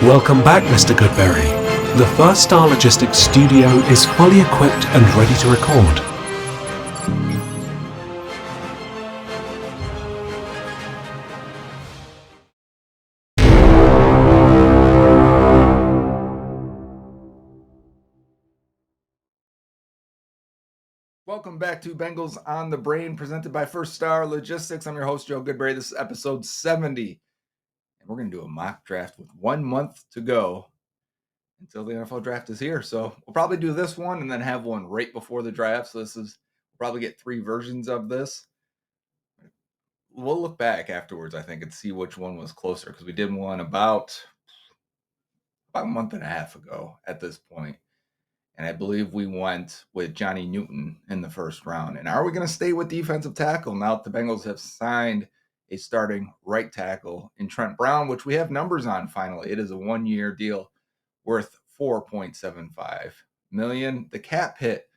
Welcome back, Mr. Goodberry. The First Star Logistics studio is fully equipped and ready to record. Welcome back to Bengals on the Brain, presented by First Star Logistics. I'm your host, Joe Goodberry. This is episode 70, and we're going to do a mock draft with 1 month to go until the NFL draft is here. So we'll probably do this one and then have one right before the draft. So we'll probably get 3 versions of this. We'll look back afterwards, I think, and see which one was closer, because we did one about a month and a half ago at this point. And I believe we went with Johnny Newton in the first round. And are we going to stay with defensive tackle now that the Bengals have signed a starting right tackle in Trent Brown, which we have numbers on finally? It is a 1-year deal worth $4.75 million. The cap hit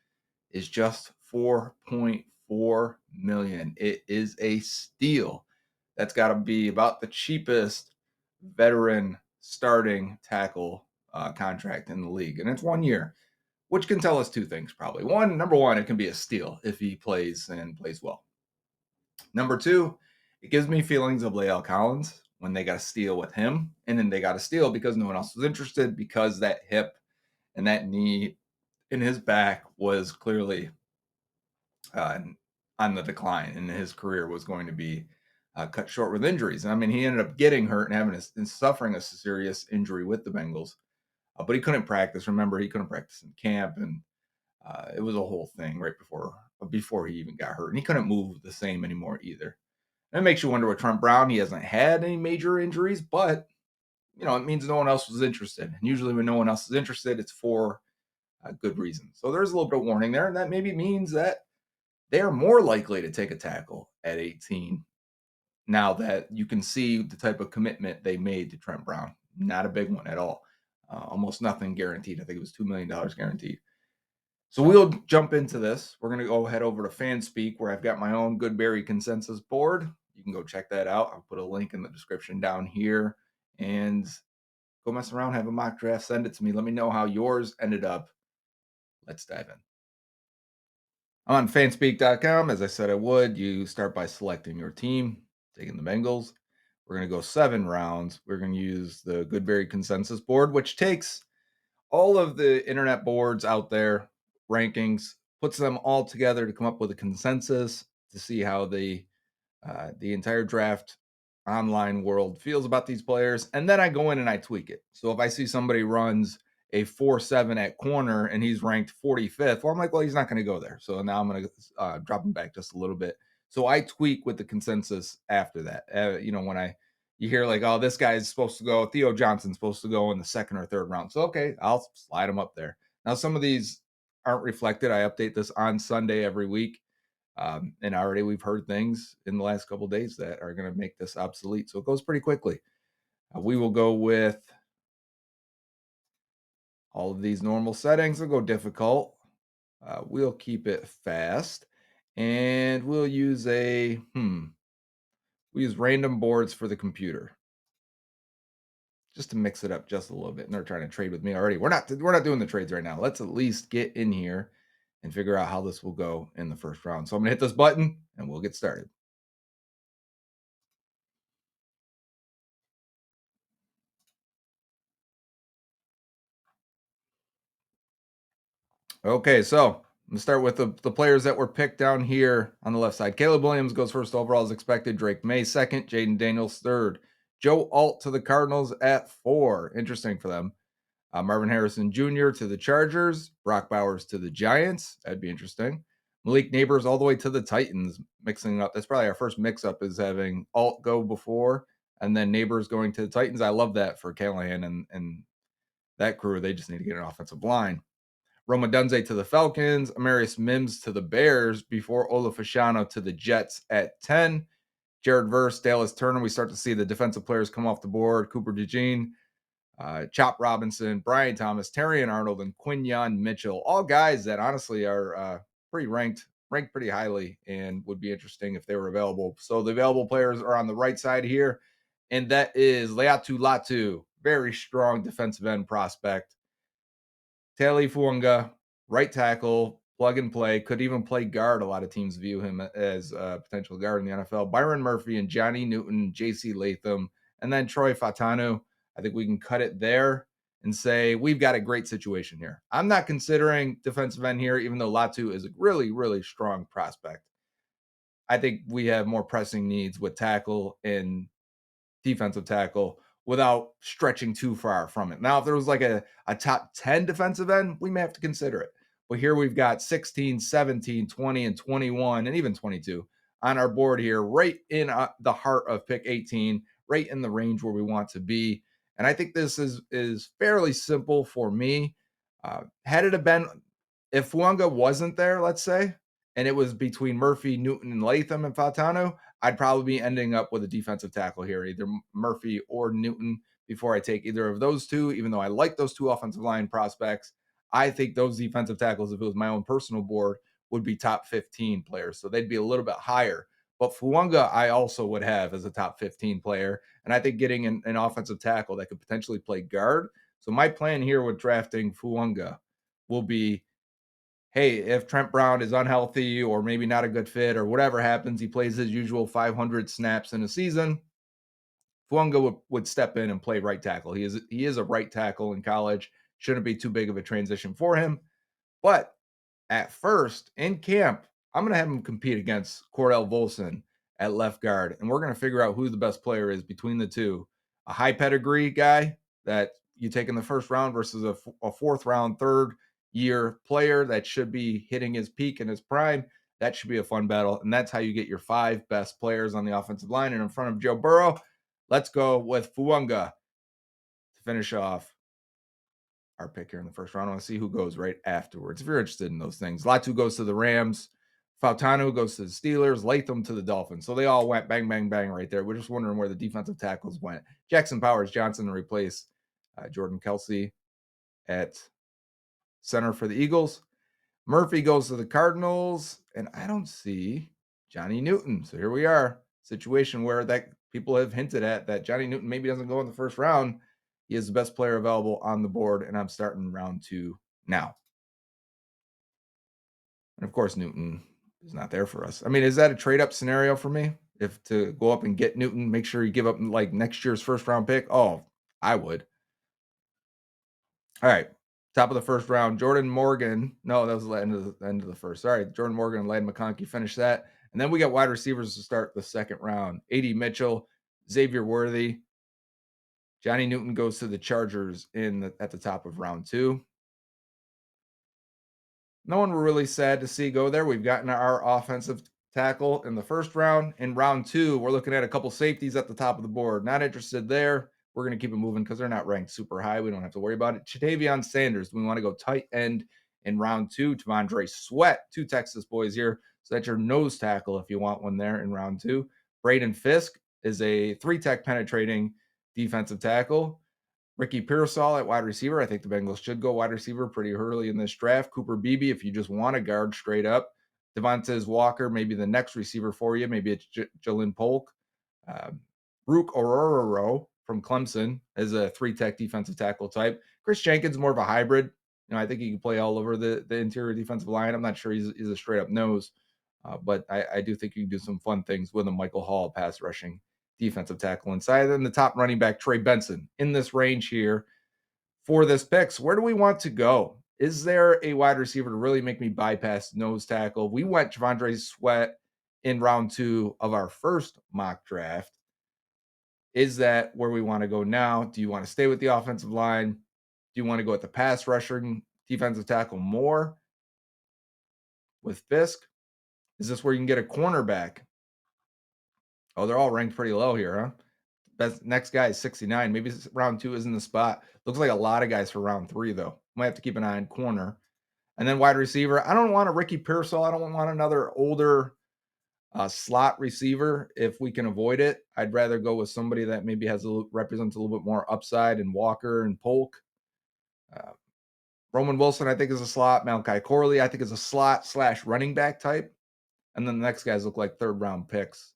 is just $4.4 million. It is a steal. That's got to be about the cheapest veteran starting tackle contract in the league. And it's 1 year, which can tell us 2 things probably. Number one, it can be a steal if he plays and plays well. Number 2, it gives me feelings of Lael Collins when they got a steal with him, and then they got a steal because no one else was interested, because that hip and that knee in his back was clearly on the decline, and his career was going to be cut short with injuries. And I mean, he ended up getting hurt and suffering a serious injury with the Bengals, but he couldn't practice. Remember, he couldn't practice in camp, and it was a whole thing right before he even got hurt. And he couldn't move the same anymore either. And it makes you wonder with Trent Brown. He hasn't had any major injuries, but it means no one else was interested. And usually when no one else is interested, it's for a good reason. So there's a little bit of warning there, and that maybe means that they are more likely to take a tackle at 18 now that you can see the type of commitment they made to Trent Brown. Not a big one at all. Almost nothing guaranteed. I think it was $2 million guaranteed. So we'll jump into this. We're going to go head over to FanSpeak, where I've got my own Goodberry consensus board. You can go check that out. I'll put a link in the description down here, and go mess around, have a mock draft, send it to me. Let me know how yours ended up. Let's dive in. I'm on fanspeak.com. As I said I would, you start by selecting your team, taking the Bengals. We're going to go 7 rounds. We're going to use the Goodberry consensus board, which takes all of the internet boards out there, rankings, puts them all together to come up with a consensus to see how the entire draft online world feels about these players. And then I go in and I tweak it. So if I see somebody runs a 4.7 at corner and he's ranked 45th, well, I'm like, well, he's not going to go there. So now I'm going to drop him back just a little bit. So I tweak with the consensus after that. When you hear like, oh, this guy's supposed to go, Theo Johnson's supposed to go in the 2nd or 3rd round. So, okay, I'll slide him up there. Now, some of these aren't reflected. I update this on Sunday every week. And already we've heard things in the last couple of days that are going to make this obsolete. So it goes pretty quickly. We will go with all of these normal settings. We'll go difficult. We'll keep it fast. And we'll use we use random boards for the computer, just to mix it up just a little bit. And they're trying to trade with me already. We're not doing the trades right now. Let's at least get in here and figure out how this will go in the first round. So I'm going to hit this button and we'll get started. Okay, so I'm going to start with the players that were picked down here on the left side. Caleb Williams goes first overall as expected. Drake May 2nd. Jaden Daniels 3rd. Joe Alt to the Cardinals at 4. Interesting for them. Marvin Harrison Jr. to the Chargers. Brock Bowers to the Giants. That'd be interesting. Malik Neighbors all the way to the Titans, mixing up. That's probably our first mix-up, is having Alt go before and then Neighbors going to the Titans. I love that for Callahan and that crew. They just need to get an offensive line. Roma Dunze to the Falcons. Amarius Mims to the Bears before Ola Fashano to the Jets at 10. Jared Verse, Dallas Turner. We start to see the defensive players come off the board. Cooper DeJean, Chop Robinson, Brian Thomas, Terrion Arnold, and Quinyon Mitchell. All guys that honestly are pretty ranked pretty highly and would be interesting if they were available. So the available players are on the right side here, and that is Leatu Latu, very strong defensive end prospect. Tali Fuanga, right tackle, plug and play, could even play guard. A lot of teams view him as a potential guard in the NFL. Byron Murphy and Johnny Newton, JC Latham, and then Troy Fautanu. I think we can cut it there and say we've got a great situation here. I'm not considering defensive end here, even though Latu is a really, really strong prospect. I think we have more pressing needs with tackle and defensive tackle without stretching too far from it. Now, if there was like a top 10 defensive end, we may have to consider it. But here we've got 16, 17, 20, and 21, and even 22 on our board here, right in the heart of pick 18, right in the range where we want to be. And I think this is fairly simple for me. Had it have been, if Fuanga wasn't there, let's say, and it was between Murphy, Newton, and Latham and Fautanu, I'd probably be ending up with a defensive tackle here, either Murphy or Newton, before I take either of those two, even though I like those two offensive line prospects. I think those defensive tackles, if it was my own personal board, would be top 15 players. So they'd be a little bit higher. But Fuanga, I also would have as a top 15 player. And I think getting an offensive tackle that could potentially play guard. So my plan here with drafting Fuanga will be, hey, if Trent Brown is unhealthy or maybe not a good fit or whatever happens, he plays his usual 500 snaps in a season, Fuanga would step in and play right tackle. He is a right tackle in college. Shouldn't be too big of a transition for him. But at first, in camp, I'm going to have him compete against Cordell Volson at left guard, and we're going to figure out who the best player is between the two. A high pedigree guy that you take in the first round versus a fourth round, third year player that should be hitting his peak and his prime. That should be a fun battle, and that's how you get your 5 best players on the offensive line. And in front of Joe Burrow, let's go with Fuanga to finish off our pick here in the first round. I want to see who goes right afterwards. If you're interested in those things, Latu goes to the Rams, Fautanu goes to the Steelers, Latham to the Dolphins. So they all went bang, bang, bang right there. We're just wondering where the defensive tackles went. Jackson Powers Johnson to replace Jordan Kelsey at center for the Eagles. Murphy goes to the Cardinals, and I don't see Johnny Newton. So here we are, situation where that people have hinted at that Johnny Newton maybe doesn't go in the first round. He is the best player available on the board, and I'm starting round 2 now. And of course, Newton is not there for us. I mean, is that a trade up scenario for me? If to go up and get Newton, make sure you give up like next year's first round pick. Oh, I would. All right. Top of the first round, Jordan Morgan. No, that was the end of the first. Sorry, Jordan Morgan and Ladd McConkey finished that. And then we got wide receivers to start the second round. A.D. Mitchell, Xavier Worthy. Johnny Newton goes to the Chargers at the top of round 2. No one we're really sad to see go there. We've gotten our offensive tackle in the first round. In round 2, we're looking at a couple safeties at the top of the board. Not interested there. We're going to keep it moving because they're not ranked super high. We don't have to worry about it. Chatavion Sanders. We want to go tight end in round 2. T'Vondre Sweat, 2 Texas boys here. So that's your nose tackle if you want one there in round 2. Braden Fisk is a 3-tech penetrating defensive tackle. Ricky Pearsall at wide receiver. I think the Bengals should go wide receiver pretty early in this draft. Cooper Beebe, if you just want to guard straight up. Devontae Walker, maybe the next receiver for you. Maybe it's Jalen Polk. Rook Ororo from Clemson is a 3-tech defensive tackle type. Chris Jenkins, more of a hybrid. I think he can play all over the interior defensive line. I'm not sure he's a straight up nose, but I do think you can do some fun things with him. Michael Hall, pass rushing defensive tackle inside. Then the top running back, Trey Benson, in this range here for this pick. So where do we want to go? Is there a wide receiver to really make me bypass nose tackle? We went T'Vondre Sweat in round 2 of our first mock draft. Is that where we want to go now? Do you want to stay with the offensive line? Do you want to go at the pass rushing defensive tackle more with Fisk? Is this where you can get a cornerback? Oh, they're all ranked pretty low here, huh? Best next guy is 69. Maybe round 2 isn't the spot. Looks like a lot of guys for round 3, though. Might have to keep an eye on corner. And then wide receiver. I don't want a Ricky Pearsall. I don't want another older slot receiver if we can avoid it. I'd rather go with somebody that maybe represents a little bit more upside in Walker and Polk. Roman Wilson, I think, is a slot. Malachi Corley, I think, is a slot / running back type. And then the next guys look like third round picks.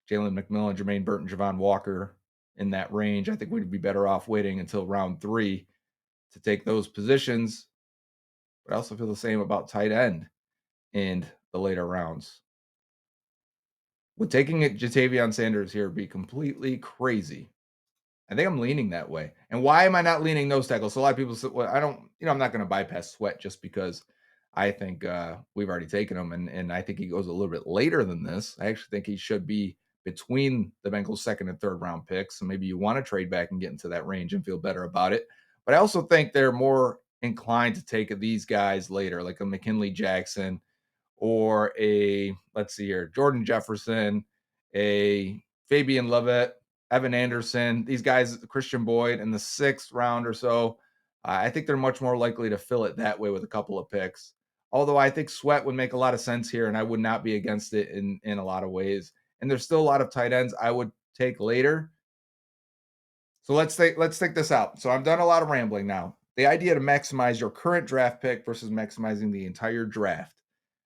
Jalen McMillan, Jermaine Burton, Javon Walker in that range. I think we'd be better off waiting until round 3 to take those positions. But I also feel the same about tight end in the later rounds. Would taking it Jatavion Sanders here be completely crazy? I think I'm leaning that way. And why am I not leaning nose tackle? So a lot of people say, well, I don't, I'm not going to bypass Sweat just because I think we've already taken him. And I think he goes a little bit later than this. I actually think he should be between the Bengals' second and third round picks. So maybe you want to trade back and get into that range and feel better about it. But I also think they're more inclined to take these guys later, like a McKinley Jackson or a, let's see here, Jordan Jefferson, a Fabian Lovett, Evan Anderson, these guys, Christian Boyd in the 6th round or so. I think they're much more likely to fill it that way with a couple of picks. Although I think Sweat would make a lot of sense here, and I would not be against it in a lot of ways. And there's still a lot of tight ends I would take later. So let's take this out. So I've done a lot of rambling now. The idea to maximize your current draft pick versus maximizing the entire draft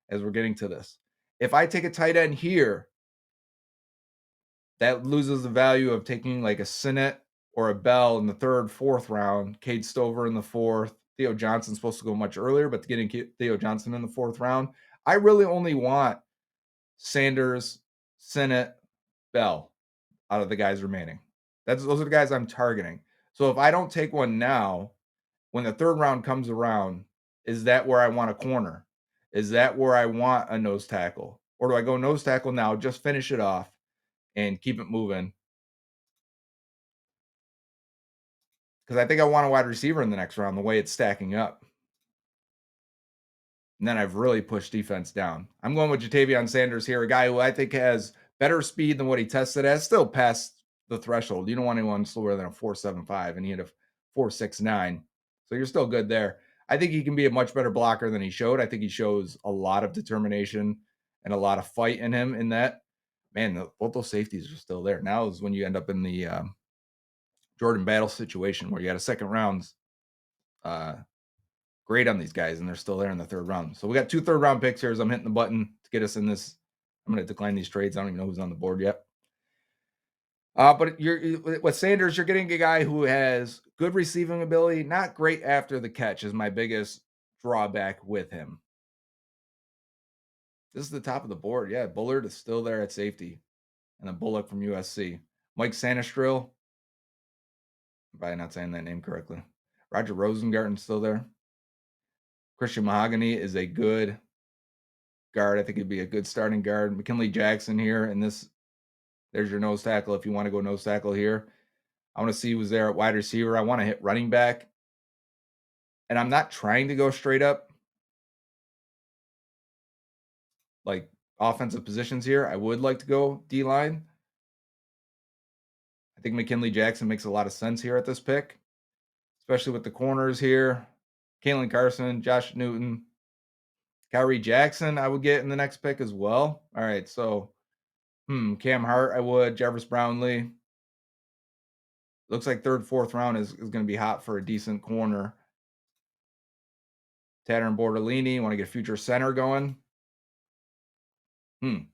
as we're getting to this. If I take a tight end here, that loses the value of taking like a Sinnott or a Bell in the 3rd, 4th round, Cade Stover in the 4th. Theo Johnson's supposed to go much earlier, but getting Theo Johnson in the 4th round, I really only want Sanders, Sinnott, Bell out of the guys remaining. Those are the guys I'm targeting. So if I don't take one now, when the 3rd round comes around, is that where I want a corner? Is that where I want a nose tackle? Or do I go nose tackle now, just finish it off and keep it moving? Because I think I want a wide receiver in the next round, the way it's stacking up. And then I've really pushed defense down. I'm going with Jatavion Sanders here, a guy who I think has better speed than what he tested as, still past the threshold. You don't want anyone slower than a 4.75, and he had a 4.69. So you're still good there. I think he can be a much better blocker than he showed. I think he shows a lot of determination and a lot of fight in him in that. Man, both those safeties are still there. Now is when you end up in the Jordan Battle situation where you had a second rounds grade on these guys, and they're still there in the 3rd round. So we got 2 3rd-round picks here as I'm hitting the button to get us in this. I'm going to decline these trades. I don't even know who's on the board yet. But with Sanders, you're getting a guy who has good receiving ability, not great after the catch is my biggest drawback with him. This is the top of the board. Yeah, Bullard is still there at safety. And then Bullock from USC. Mike Sanastril. I'm probably not saying that name correctly. Roger Rosengarten's still there. Christian Mahogany is a good guard. I think he'd be a good starting guard. McKinley Jackson here. And there's your nose tackle if you want to go nose tackle here. I want to see who's there at wide receiver. I want to hit running back. And I'm not trying to go straight up like offensive positions here. I would like to go D-line. I think McKinley Jackson makes a lot of sense here at this pick, especially with the corners here. Kalen Carson, Josh Newton, Kyrie Jackson, I would get in the next pick as well. All right, so Cam Hart, I would. Jarvis Brownlee. Looks like 3rd, 4th round is going to be hot for a decent corner. Tatter and Bortolini, want to get a future center going? I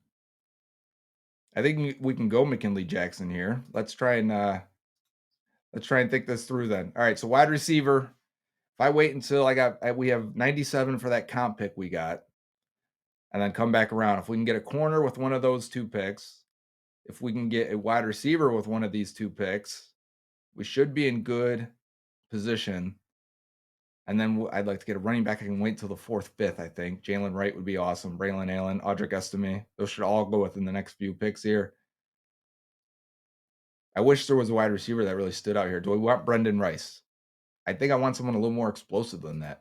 think we can go McKinley Jackson here. Let's try and think this through then. All right, so wide receiver. If I wait until we have 97 for that comp pick we got, and then come back around. If we can get a corner with one of those 2 picks, if we can get a wide receiver with one of these 2 picks, we should be in good position. And then I'd like to get a running back. I can wait until the 4th, 5th, I think. Jalen Wright would be awesome. Braylon Allen, Audric Estime. Those should all go within the next few picks here. I wish there was a wide receiver that really stood out here. Do we want Brendan Rice? I think I want someone a little more explosive than that.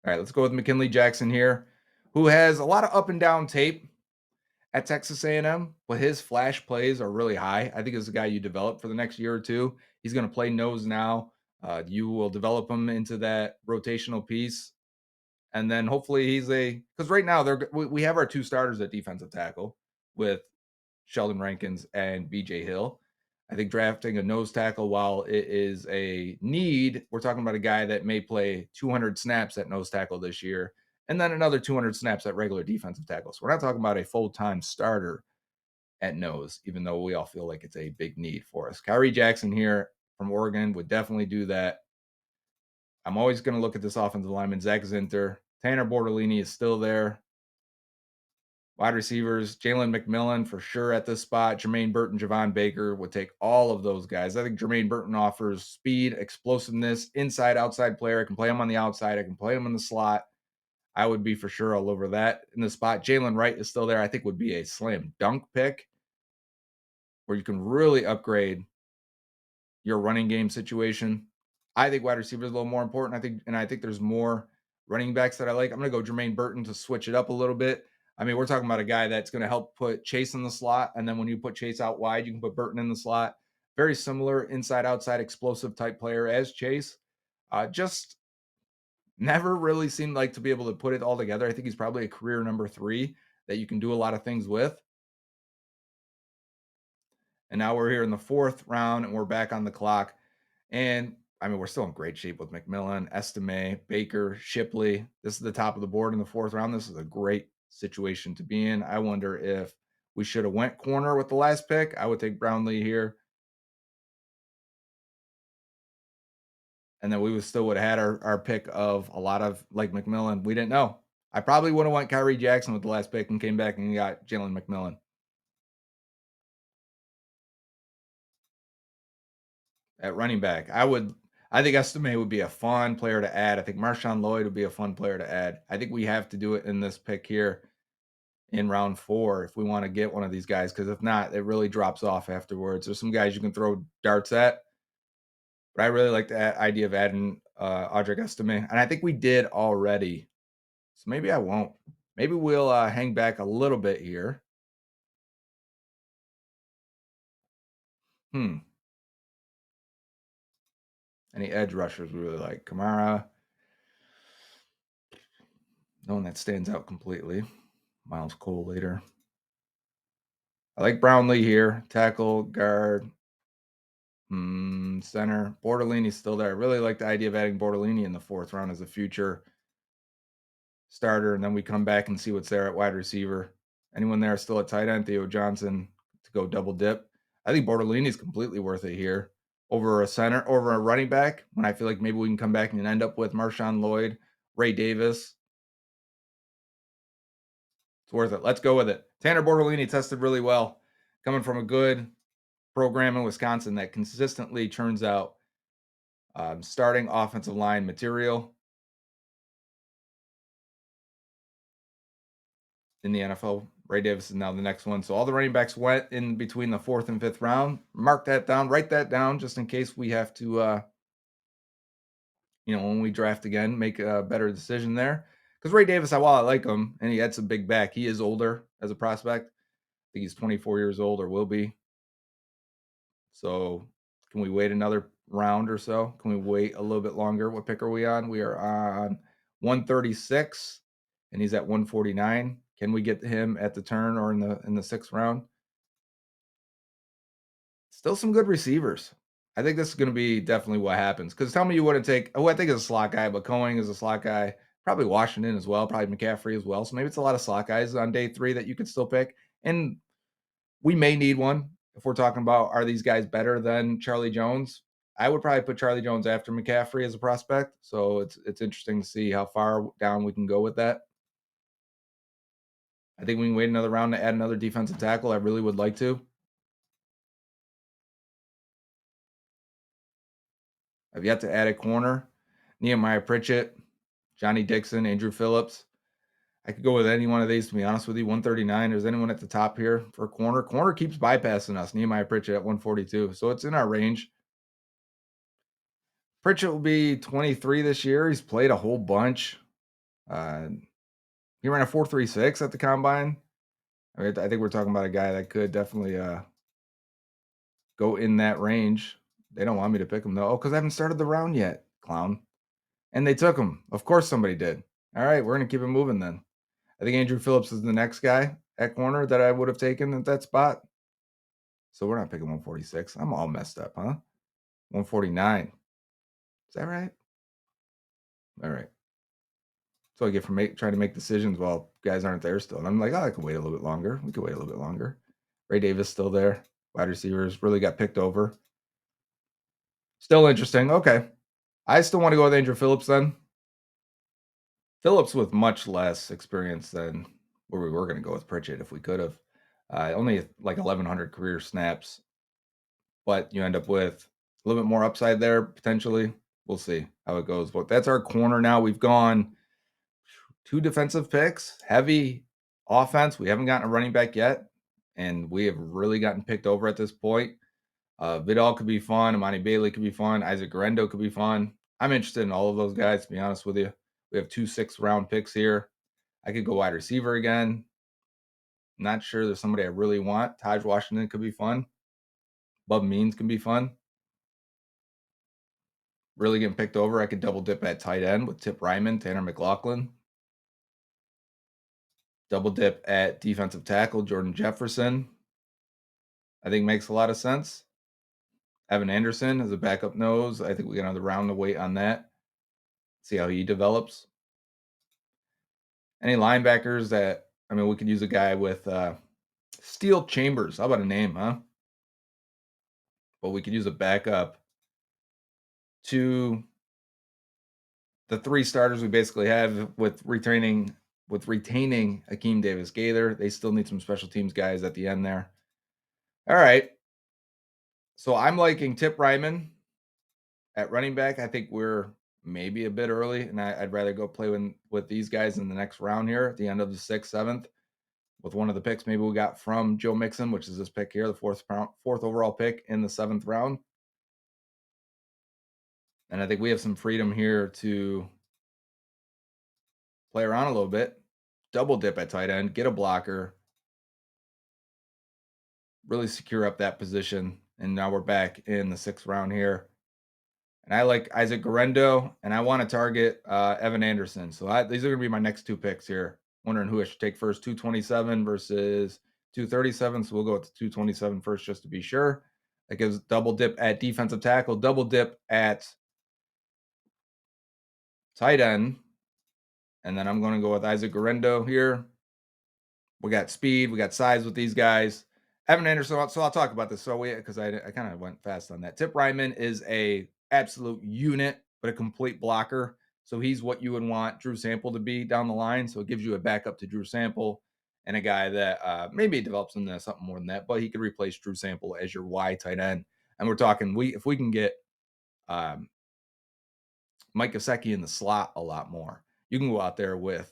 All right, let's go with McKinley Jackson here, who has a lot of up and down tape at Texas A&M, but his flash plays are really high. I think it's a guy you develop for the next year or 2. He's going to play nose now. You will develop him into that rotational piece. And then hopefully because right now we have our 2 starters at defensive tackle with Sheldon Rankins and BJ Hill. I think drafting a nose tackle, while it is a need, we're talking about a guy that may play 200 snaps at nose tackle this year, and then another 200 snaps at regular defensive tackle. So we're not talking about a full-time starter at nose, even though we all feel like it's a big need for us. Kyrie Jackson here from Oregon would definitely do that. I'm always going to look at this offensive lineman, Zach Zinter. Tanner Bortolini is still there. Wide receivers, Jalen McMillan for sure at this spot. Jermaine Burton, Javon Baker would take all of those guys. I think Jermaine Burton offers speed, explosiveness, inside, outside player. I can play him on the outside. I can play him in the slot. I would be for sure all over that in the spot. Jalen Wright is still there. I think would be a slam dunk pick where you can really upgrade your running game situation. I think wide receiver is a little more important. I think there's more running backs that I like. I'm going to go Jermaine Burton to switch it up a little bit. I mean, we're talking about a guy that's going to help put Chase in the slot. And then when you put Chase out wide, you can put Burton in the slot. Very similar inside outside explosive type player as Chase. Just never really seemed like to be able to put it all together. I think he's probably a career number 3 that you can do a lot of things with. And now we're here in the 4th round and we're back on the clock. And I mean, we're still in great shape with McMillan, Estime, Baker, Shipley. This is the top of the board in the 4th round. This is a great situation to be in. I wonder if we should have went corner with the last pick. I would take Brownlee here. And then we would still would have had our pick of a lot of like McMillan. We didn't know. I probably would have went Kyrie Jackson with the last pick and came back and got Jalen McMillan. At running back, I think Estime would be a fun player to add. I think Marshawn Lloyd would be a fun player to add. I think we have to do it in this pick here in round 4 if we want to get one of these guys, because if not, it really drops off afterwards. There's some guys you can throw darts at, but I really like the idea of adding Audric Estime, and I think we did already. So maybe I won't. Maybe we'll hang back a little bit here. Any edge rushers we really like? Kamara. No one that stands out completely. Miles Cole later. I like Brownlee here. Tackle, guard, center. Bortolini's still there. I really like the idea of adding Bortolini in the 4th round as a future starter, and then we come back and see what's there at wide receiver. Anyone there still at tight end? Theo Johnson to go double dip. I think Bortolini's completely worth it here over a center, over a running back, when I feel like maybe we can come back and end up with Marshawn Lloyd, Ray Davis. It's worth it. Let's go with it. Tanner Bortolini tested really well, coming from a good program in Wisconsin that consistently turns out starting offensive line material in the NFL. Ray Davis is now the next one. So all the running backs went in between the 4th and 5th round. Mark that down, write that down, just in case we have to, when we draft again, make a better decision there. Because Ray Davis, while I like him, and he had some big back, he is older as a prospect. I think he's 24 years old or will be. So can we wait another round or so? Can we wait a little bit longer? What pick are we on? We are on 136, and he's at 149. Can we get him at the turn or in the 6th round? Still some good receivers. I think this is going to be definitely what happens. Because tell me you wouldn't take, I think it's a slot guy, but Coing is a slot guy. Probably Washington as well. Probably McCaffrey as well. So maybe it's a lot of slot guys on day 3 that you could still pick. And we may need one if we're talking about, are these guys better than Charlie Jones? I would probably put Charlie Jones after McCaffrey as a prospect. So it's interesting to see how far down we can go with that. I think we can wait another round to add another defensive tackle. I really would like to. I've yet to add a corner. Nehemiah Pritchett, Johnny Dixon, Andrew Phillips. I could go with any one of these, to be honest with you. 139. There's anyone at the top here for a corner. Corner keeps bypassing us. Nehemiah Pritchett at 142. So it's in our range. Pritchett will be 23 this year. He's played a whole bunch. He ran a 4.36 at the combine. I think we're talking about a guy that could definitely go in that range. They don't want me to pick him, though. Oh, because I haven't started the round yet, clown. And they took him. Of course somebody did. All right, we're going to keep it moving then. I think Andrew Phillips is the next guy at corner that I would have taken at that spot. So we're not picking 146. I'm all messed up, huh? 149. Is that right? All right. So I get from trying to make decisions while guys aren't there still. And I'm like, oh, I could wait a little bit longer. We could wait a little bit longer. Ray Davis still there. Wide receivers really got picked over. Still interesting. Okay. I still want to go with Andrew Phillips then. Phillips with much less experience than where we were going to go with Pritchett if we could have. Only like 1,100 career snaps, but you end up with a little bit more upside there potentially. We'll see how it goes. But that's our corner now. We've gone 2 defensive picks, heavy offense. We haven't gotten a running back yet, and we have really gotten picked over at this point. Vidal could be fun. Amani Bailey could be fun. Isaac Garendo could be fun. I'm interested in all of those guys, to be honest with you. We have 2 6th-round picks here. I could go wide receiver again. Not sure there's somebody I really want. Taj Washington could be fun. Bub Means can be fun. Really getting picked over. I could double dip at tight end with Tip Ryman, Tanner McLaughlin. Double dip at defensive tackle, Jordan Jefferson. I think makes a lot of sense. Evan Anderson as a backup nose. I think we got another round to wait on that. See how he develops. Any linebackers that, I mean, we could use a guy with Steel Chambers. How about a name, huh? But we could use a backup to the 3 starters we basically have with retaining Akeem Davis Gaither. They still need some special teams guys at the end there. All right. So I'm liking Tip Ryman at running back. I think we're maybe a bit early, and I'd rather go play with these guys in the next round here at the end of the 6th, 7th. With one of the picks maybe we got from Joe Mixon, which is this pick here, the 4th overall pick in the 7th round. And I think we have some freedom here to play around a little bit, double dip at tight end, get a blocker, really secure up that position. And now we're back in the 6th round here. And I like Isaac Garendo, and I want to target Evan Anderson. So these are going to be my next 2 picks here. Wondering who I should take first, 227 versus 237. So we'll go with the 227 first just to be sure. That gives double dip at defensive tackle, double dip at tight end. And then I'm going to go with Isaac Garendo here. We got speed, we got size with these guys. Evan Anderson, so I'll talk about this. So because I kind of went fast on that. Tip Ryman is a absolute unit, but a complete blocker. So he's what you would want Drew Sample to be down the line. So it gives you a backup to Drew Sample and a guy that maybe develops into something more than that, but he could replace Drew Sample as your Y tight end. And we're talking, if we can get Mike Gesicki in the slot a lot more, you can go out there with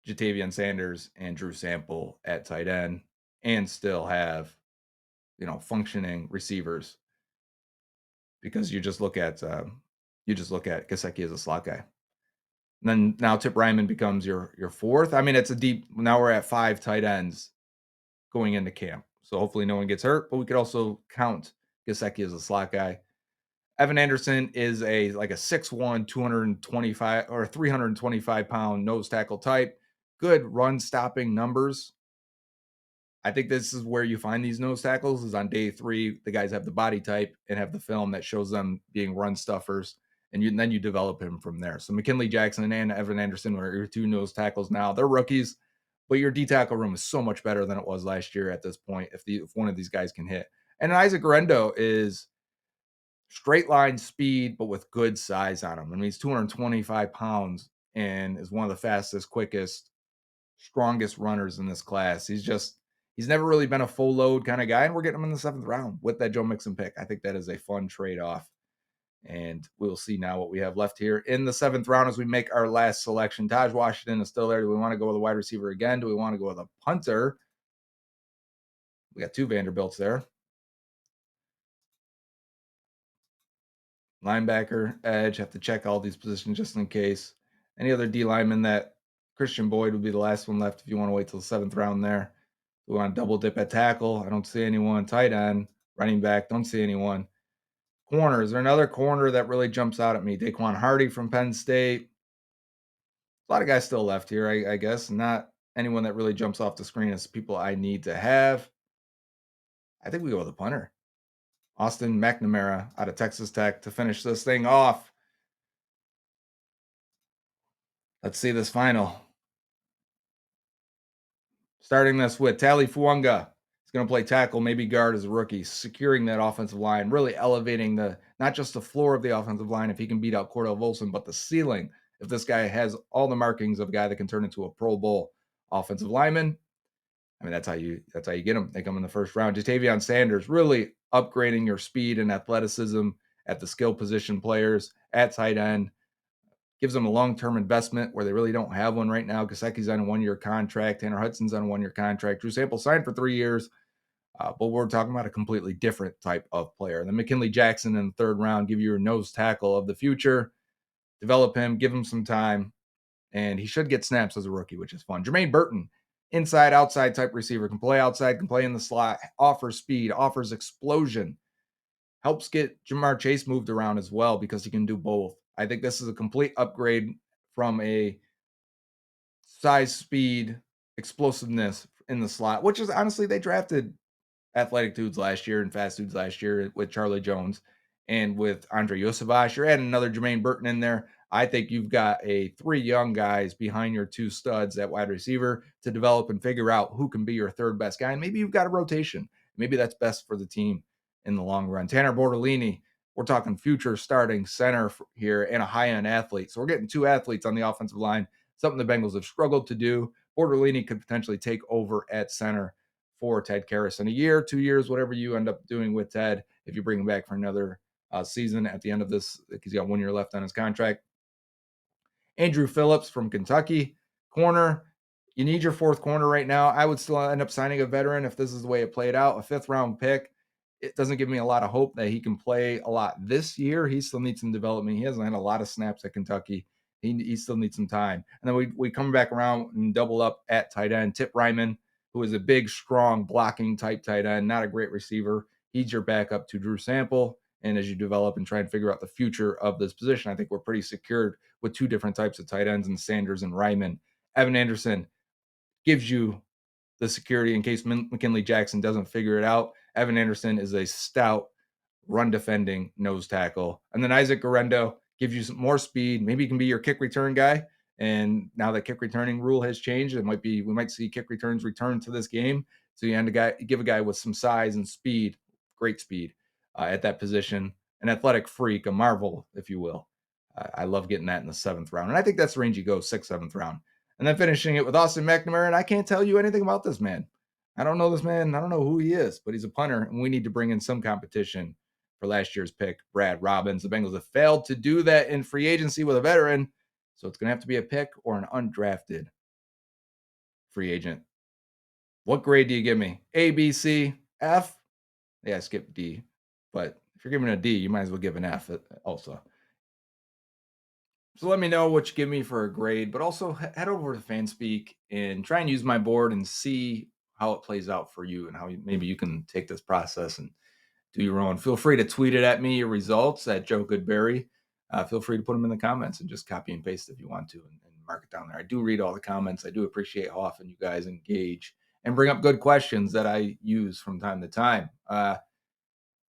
Jatavian Sanders and Drew Sample at tight end and still have, functioning receivers, because you just look at Gesicki as a slot guy. And then now Tip Ryman becomes your 4th. I mean, it's a deep. Now we're at 5 tight ends going into camp, so hopefully no one gets hurt. But we could also count Gesicki as a slot guy. Evan Anderson is a 6'1", 225 or 325-pound nose tackle type. Good run stopping numbers. I think this is where you find these nose tackles is on day 3. The guys have the body type and have the film that shows them being run stuffers, and then you develop him from there. So McKinley Jackson and Evan Anderson are your 2 nose tackles now. They're rookies, but your D tackle room is so much better than it was last year at this point if one of these guys can hit. And Isaac Garendo is straight line speed, but with good size on him. I mean, he's 225 pounds and is one of the fastest, quickest, strongest runners in this class. He's never really been a full load kind of guy, and we're getting him in the 7th round with that Joe Mixon pick. I think that is a fun trade-off, and we'll see now what we have left here in the 7th round as we make our last selection. Taj Washington is still there. Do we want to go with a wide receiver again? Do we want to go with a punter? We got 2 Vanderbilts there. Linebacker, edge, have to check all these positions just in case. Any other D lineman that Christian Boyd would be the last one left if you want to wait till the 7th round there. We want to double dip at tackle. I don't see anyone. Tight end, running back, don't see anyone. Corner, is there another corner that really jumps out at me? Daquan Hardy from Penn State. A lot of guys still left here, I guess. Not anyone that really jumps off the screen as people I need to have. I think we go with a punter. Austin McNamara out of Texas Tech to finish this thing off. Let's see this final. Starting this with Tali Fuanga. going to play tackle, maybe guard as a rookie, securing that offensive line, really elevating the not just the floor of the offensive line if he can beat out Cordell Volson, but the ceiling. If this guy has all the markings of a guy that can turn into a Pro Bowl offensive lineman, I mean that's how you get them. They come in the first round. Jatavion Sanders really upgrading your speed and athleticism at the skill position players at tight end. Gives them a long-term investment where they really don't have one right now. Gesicki's on a one-year contract. Tanner Hudson's on a one-year contract. Drew Sample signed for 3 years. But we're talking about a completely different type of player. And then McKinley Jackson in the third round, give you your nose tackle of the future, develop him, give him some time, and he should get snaps as a rookie, which is fun. Jermaine Burton, inside, outside type receiver, can play outside, can play in the slot, offers speed, offers explosion, helps get Jamar Chase moved around as well because he can do both. I think this is a complete upgrade from a size, speed, explosiveness in the slot, which is honestly, they drafted athletic dudes last year and fast dudes last year with Charlie Jones and with Andre Yosavash. You're adding another Jermaine Burton in there. I think you've got three young guys behind your two studs at wide receiver to develop and figure out who can be your third best guy. And maybe you've got a rotation. Maybe that's best for the team in the long run. Tanner Bortolini, we're talking future starting center here and a high-end athlete. So we're getting two athletes on the offensive line, something the Bengals have struggled to do. Bortolini could potentially take over at center for Ted Karras in a year, 2 years, whatever you end up doing with Ted, if you bring him back for another season at the end of this, because he's got 1 year left on his contract. Andrew Phillips from Kentucky, corner. You need your fourth corner right now. I would still end up signing a veteran if this is the way it played out. A fifth round pick. It doesn't give me a lot of hope that he can play a lot this year. He still needs some development. He hasn't had a lot of snaps at Kentucky. He still needs some time. And then we come back around and double up at tight end. Tip Ryman, who is a big, strong, blocking type tight end, not a great receiver. He's your backup to Drew Sample. And as you develop and try and figure out the future of this position, I think we're pretty secured with two different types of tight ends in Sanders and Ryman. Evan Anderson gives you the security in case McKinley Jackson doesn't figure it out. Evan Anderson is a stout run defending nose tackle. And then Isaac Guerrero gives you some more speed. Maybe he can be your kick return guy. And now that kick returning rule has changed, we might see kick returns return to this game. So you give a guy with some size and speed, great speed at that position, an athletic freak, a marvel, if you will. I love getting that in the seventh round. And I think that's the range you go, sixth, seventh round. And then finishing it with Austin McNamara. And I can't tell you anything about this man. I don't know this man. I don't know who he is, but he's a punter. And we need to bring in some competition for last year's pick, Brad Robbins. The Bengals have failed to do that in free agency with a veteran. So it's going to have to be a pick or an undrafted free agent. What grade do you give me? A, B, C, F? Yeah, skip D. But if you're giving a D, you might as well give an F also. So let me know what you give me for a grade, but also head over to Fanspeak and try and use my board and see how it plays out for you and how maybe you can take this process and do your own. Feel free to tweet it at me, your results at Joe Goodberry. Feel free to put them in the comments and just copy and paste if you want to and mark it down there. I do read all the comments. I do appreciate how often you guys engage and bring up good questions that I use from time to time.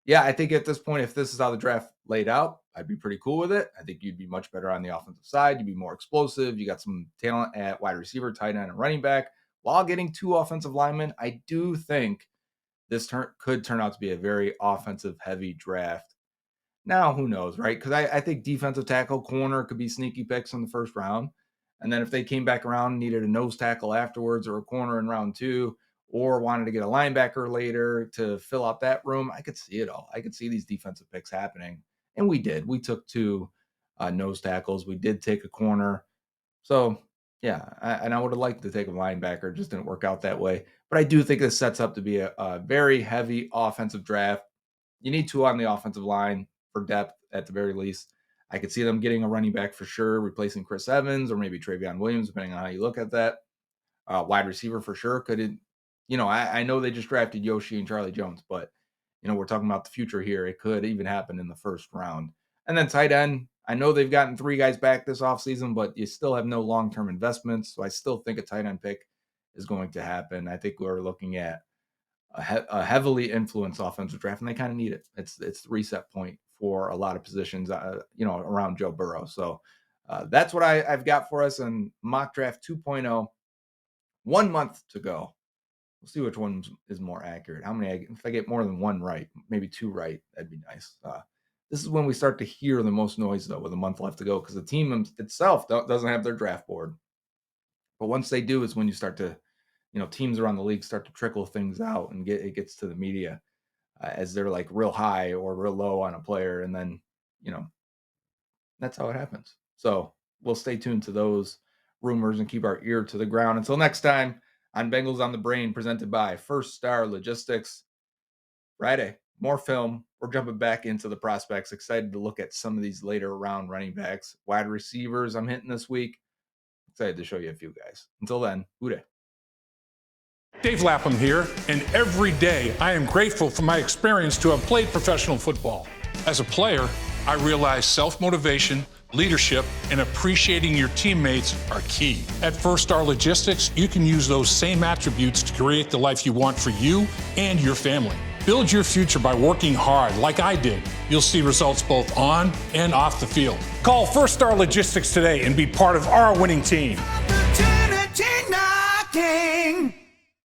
Yeah, I think at this point, if this is how the draft laid out, I'd be pretty cool with it. I think you'd be much better on the offensive side. You'd be more explosive. You got some talent at wide receiver, tight end, and running back while getting two offensive linemen. I do think this could turn out to be a very offensive heavy draft. Now, who knows, right? Because I think defensive tackle, corner could be sneaky picks in the first round. And then if they came back around and needed a nose tackle afterwards or a corner in round two, or wanted to get a linebacker later to fill out that room, I could see it all. I could see these defensive picks happening. And we did. We took two nose tackles. We did take a corner. So, yeah, and I would have liked to take a linebacker. It just didn't work out that way. But I do think this sets up to be a very heavy offensive draft. You need two on the offensive line for depth at the very least. I could see them getting a running back for sure, replacing Chris Evans or maybe Travion Williams, depending on how you look at that. Wide receiver for sure. Could it, I know they just drafted Yoshi and Charlie Jones, but, we're talking about the future here. It could even happen in the first round. And then tight end, I know they've gotten three guys back this offseason, but you still have no long-term investments. So I still think a tight end pick is going to happen. I think we're looking at a heavily influenced offensive draft, and they kind of need it. It's the reset point for a lot of positions, around Joe Burrow. So that's what I've got for us in mock draft 2.0. 1 month to go. We'll see which one is more accurate. If I get more than one right, maybe two right, that'd be nice. This is when we start to hear the most noise, though, with a month left to go, because the team itself doesn't have their draft board. But once they do, is when you start to, teams around the league start to trickle things out, and it gets to the media as they're like real high or real low on a player, and then you know that's how it happens. So we'll stay tuned to those rumors and keep our ear to the ground. Until next time on Bengals on the Brain, presented by First Star Logistics. Friday, more film. We're jumping back into the prospects. Excited to look at some of these later round running backs, wide receivers I'm hitting this week. Excited to show you a few guys. Until then, Uday. Dave Lapham here, and every day I am grateful for my experience to have played professional football. As a player, I realize self-motivation, leadership, and appreciating your teammates are key. At First Star Logistics, you can use those same attributes to create the life you want for you and your family. Build your future by working hard like I did. You'll see results both on and off the field. Call First Star Logistics today and be part of our winning team. Opportunity knocking.